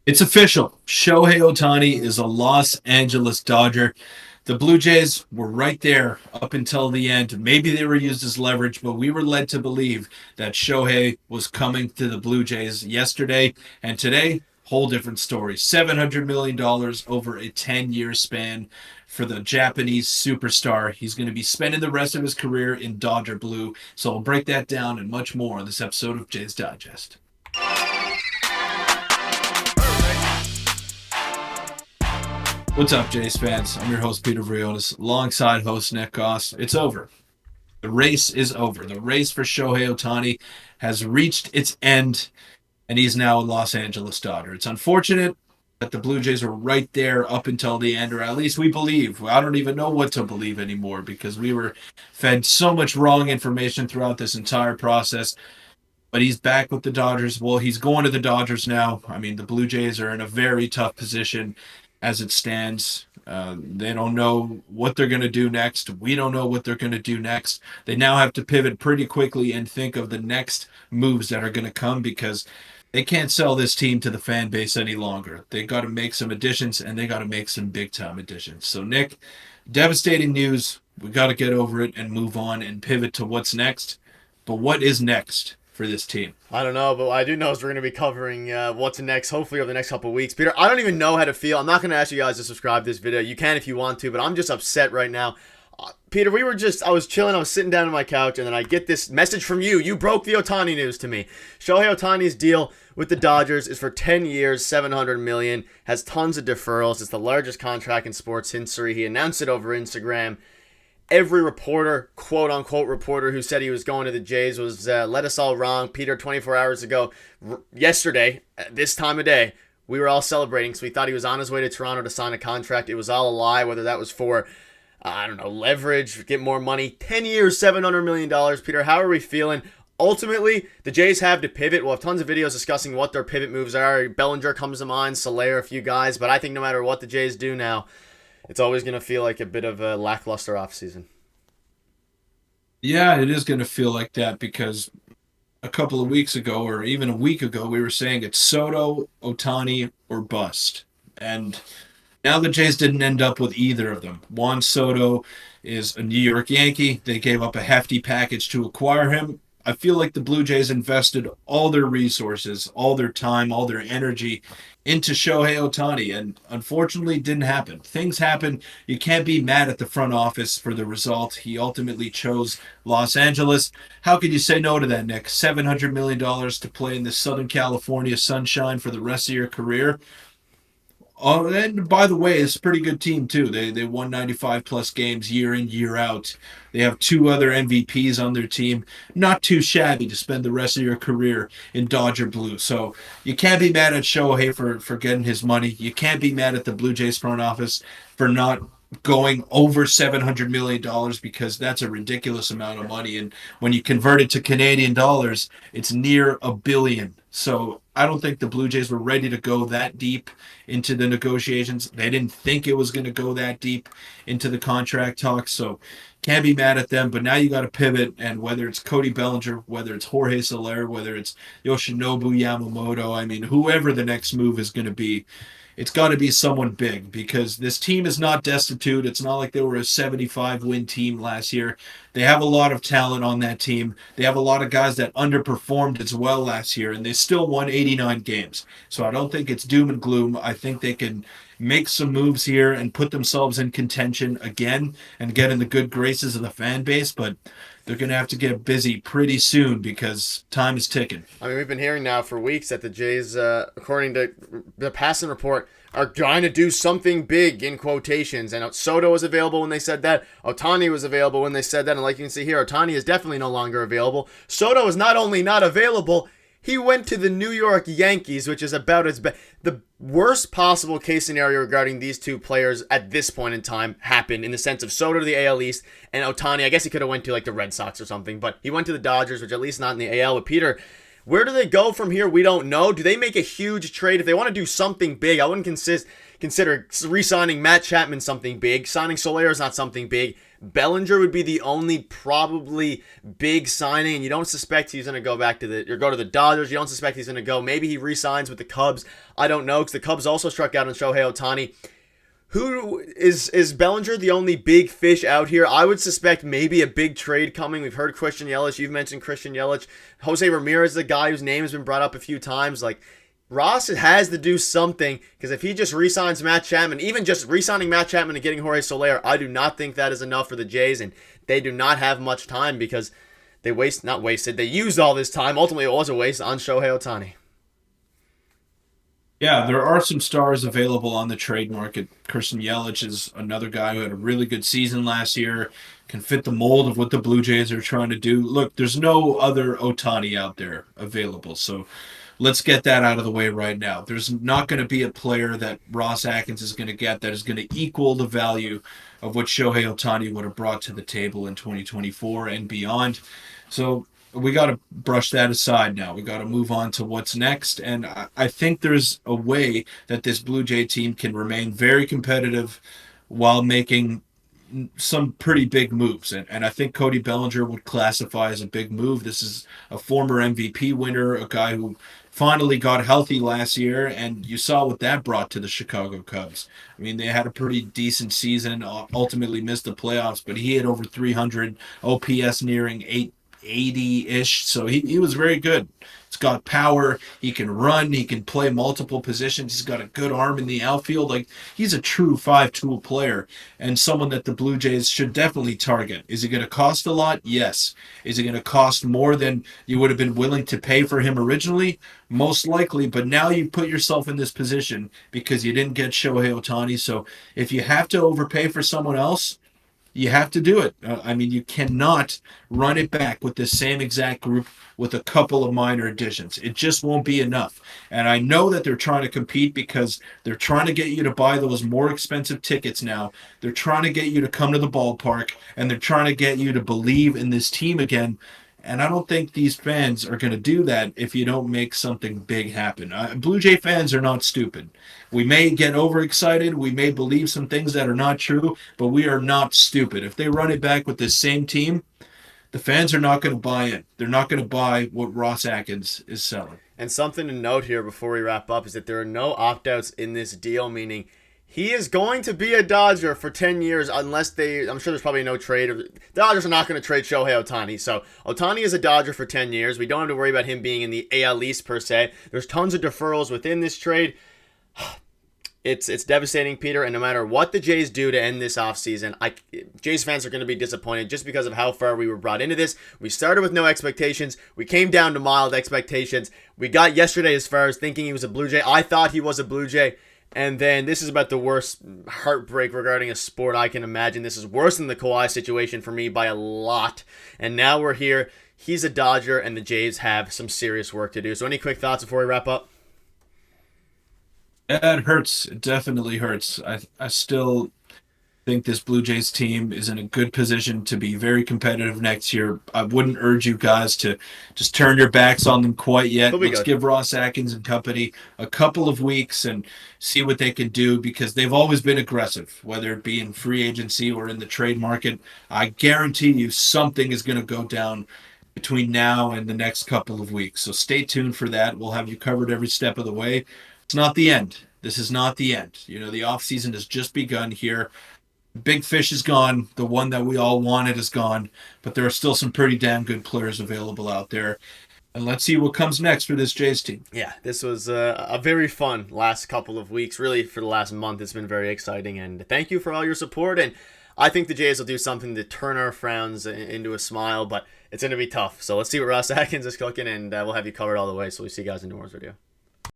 It's official. Shohei Ohtani is a Los Angeles Dodger. The Blue Jays were right there up until the end. Maybe they were used as leverage, but we were led to believe that Shohei was coming to the Blue Jays yesterday. And today, whole different story. $700 million over a 10-year span for the Japanese superstar. He's going to be spending the rest of his career in Dodger blue. So I'll break that down and much more on this episode of Jays Digest. What's up, Jays fans? I'm your host, Peter Vryonis, alongside host Nick Gosse. It's over. The race is over. The race for Shohei Ohtani has reached its end, and he's now a Los Angeles Dodger. It's unfortunate that the Blue Jays were right there up until the end, or at least we believe. I don't even know what to believe anymore because we were fed so much wrong information throughout this entire process. But he's back with the Dodgers. Well, he's going to the Dodgers now. I mean, the Blue Jays are in a very tough position as it stands. They don't know what they're going to do next. We don't know what they're going to do next. They now have to pivot pretty quickly and think of the next moves that are going to come because they can't sell this team to the fan base any longer. They got to make some additions, and they got to make some big time additions. So, Nick, devastating news. We got to get over it and move on and pivot to what's next. But what is next for this team? I don't know, but what I do know is we're going to be covering what's next, hopefully over the next couple of weeks. Peter, I don't even know how to feel. I'm not going to ask you guys to subscribe to this video. You can if you want to, but I'm just upset right now. Peter, I was chilling, I was sitting down on my couch, and then I get this message from you. You broke the Ohtani news to me. Shohei Ohtani's deal with the Dodgers is for 10 years, $700 million, has tons of deferrals. It's the largest contract in sports history. He announced it over Instagram. Every reporter, quote-unquote reporter, who said he was going to the Jays was led us all wrong. Peter, 24 hours ago, yesterday, at this time of day, we were all celebrating because we thought he was on his way to Toronto to sign a contract. It was all a lie, whether that was for, I don't know, leverage, get more money. 10 years, $700 million. Peter, how are we feeling? Ultimately, the Jays have to pivot. We'll have tons of videos discussing what their pivot moves are. Bellinger comes to mind, Soler, a few guys. But I think no matter what the Jays do now, it's always going to feel like a bit of a lackluster offseason. Yeah, it is going to feel like that because a couple of weeks ago, or even a week ago, we were saying it's Soto, Ohtani, or bust. And now the Jays didn't end up with either of them. Juan Soto is a New York Yankee. They gave up a hefty package to acquire him. I feel like the Blue Jays invested all their resources, all their time, all their energy into Shohei Ohtani, and unfortunately it didn't happen. Things happen. You can't be mad at the front office for the result. He ultimately chose Los Angeles. How could you say no to that, Nick? $700 million to play in the Southern California sunshine for the rest of your career. Oh, and by the way, it's a pretty good team too. They won 95 plus games year in, year out. They have two other MVPs on their team. Not too shabby to spend the rest of your career in Dodger blue. So you can't be mad at Shohei for getting his money. You can't be mad at the Blue Jays front office for not going over $700 million because that's a ridiculous amount of money. And when you convert it to Canadian dollars, it's near a billion. So I don't think the Blue Jays were ready to go that deep into the negotiations. They didn't think it was going to go that deep into the contract talks. So can't be mad at them. But now you got to pivot. And whether it's Cody Bellinger, whether it's Jorge Soler, whether it's Yoshinobu Yamamoto, I mean, whoever the next move is going to be, it's got to be someone big because this team is not destitute. It's not like they were a 75-win team last year. They have a lot of talent on that team. They have a lot of guys that underperformed as well last year, and they still won 89 games. So I don't think it's doom and gloom. I think they can make some moves here and put themselves in contention again and get in the good graces of the fan base, but they're going to have to get busy pretty soon because time is ticking. I mean, we've been hearing now for weeks that the Jays, according to the passing report, are trying to do something big in quotations. And Soto was available when they said that. Ohtani was available when they said that. And like you can see here, Ohtani is definitely no longer available. Soto is not only not available, he went to the New York Yankees, which is about as bad. The worst possible case scenario regarding these two players at this point in time happened in the sense of Soto to the AL East and Ohtani. I guess he could have went to like the Red Sox or something, but he went to the Dodgers, which at least not in the AL. But Peter, Where do they go from here? We don't know. Do they make a huge trade? If they want to do something big, I wouldn't consider re-signing Matt Chapman something big. Signing Soler is not something big. Bellinger would be the only probably big signing, and you don't suspect he's going to go back to go to the Dodgers. You don't suspect he's going to go. Maybe he re-signs with the Cubs. I don't know, because the Cubs also struck out on Shohei Ohtani. Who is Bellinger the only big fish out here? I would suspect maybe a big trade coming. We've heard Christian Yelich. You've mentioned Christian Yelich. Jose Ramirez is the guy whose name has been brought up a few times. Like, Ross has to do something, because if he just re-signs Matt Chapman, even just re-signing Matt Chapman and getting Jorge Soler, I do not think that is enough for the Jays, and they do not have much time because they used all this time. Ultimately, it was a waste on Shohei Ohtani. Yeah, there are some stars available on the trade market. Christian Yelich is another guy who had a really good season last year, can fit the mold of what the Blue Jays are trying to do. Look, there's no other Ohtani out there available, so let's get that out of the way right now. There's not going to be a player that Ross Atkins is going to get that is going to equal the value of what Shohei Ohtani would have brought to the table in 2024 and beyond. So we got to brush that aside now. We got to move on to what's next. And I think there's a way that this Blue Jay team can remain very competitive while making some pretty big moves. And I think Cody Bellinger would classify as a big move. This is a former MVP winner, a guy who finally got healthy last year, and you saw what that brought to the Chicago Cubs. I mean, they had a pretty decent season, ultimately missed the playoffs, but he had over 300, OPS nearing 880-ish, so he was very good. He's got power, he can run, he can play multiple positions, he's got a good arm in the outfield. Like, he's a true five-tool player, and someone that the Blue Jays should definitely target. Is he going to cost a lot? Yes. Is he going to cost more than you would have been willing to pay for him originally? Most likely, but now you put yourself in this position because you didn't get Shohei Ohtani, so if you have to overpay for someone else, you have to do it. I mean, you cannot run it back with the same exact group with a couple of minor additions. It just won't be enough. And I know that they're trying to compete because they're trying to get you to buy those more expensive tickets now. They're trying to get you to come to the ballpark, and they're trying to get you to believe in this team again. And I don't think these fans are going to do that if you don't make something big happen. Blue Jay fans are not stupid. We may get overexcited. We may believe some things that are not true, but we are not stupid. If they run it back with this same team, the fans are not going to buy it. They're not going to buy what Ross Atkins is selling. And something to note here before we wrap up is that there are no opt-outs in this deal, meaning he is going to be a Dodger for 10 years unless I'm sure there's probably no trade. The Dodgers are not going to trade Shohei Ohtani. So Ohtani is a Dodger for 10 years. We don't have to worry about him being in the AL East per se. There's tons of deferrals within this trade. It's devastating, Peter, and no matter what the Jays do to end this offseason, Jays fans are going to be disappointed just because of how far we were brought into this. We started with no expectations. We came down to mild expectations. We got yesterday as far as thinking he was a Blue Jay. I thought he was a Blue Jay. And then this is about the worst heartbreak regarding a sport I can imagine. This is worse than the Kawhi situation for me by a lot. And now we're here. He's a Dodger, and the Jays have some serious work to do. So any quick thoughts before we wrap up? Yeah, it hurts. It definitely hurts. I still think this Blue Jays team is in a good position to be very competitive next year. I wouldn't urge you guys to just turn your backs on them quite yet. Let's give Ross Atkins and company a couple of weeks and see what they can do, because they've always been aggressive, whether it be in free agency or in the trade market. I guarantee you something is going to go down between now and the next couple of weeks. So stay tuned for that. We'll have you covered every step of the way. It's not the end. This is not the end. You know, the offseason has just begun here. Big Fish is gone. The one that we all wanted is gone. But there are still some pretty damn good players available out there. And let's see what comes next for this Jays team. Yeah, this was a very fun last couple of weeks. Really, for the last month, it's been very exciting. And thank you for all your support. And I think the Jays will do something to turn our frowns into a smile. But it's going to be tough. So let's see what Ross Atkins is cooking. And we'll have you covered all the way. So we'll see you guys in tomorrow's video.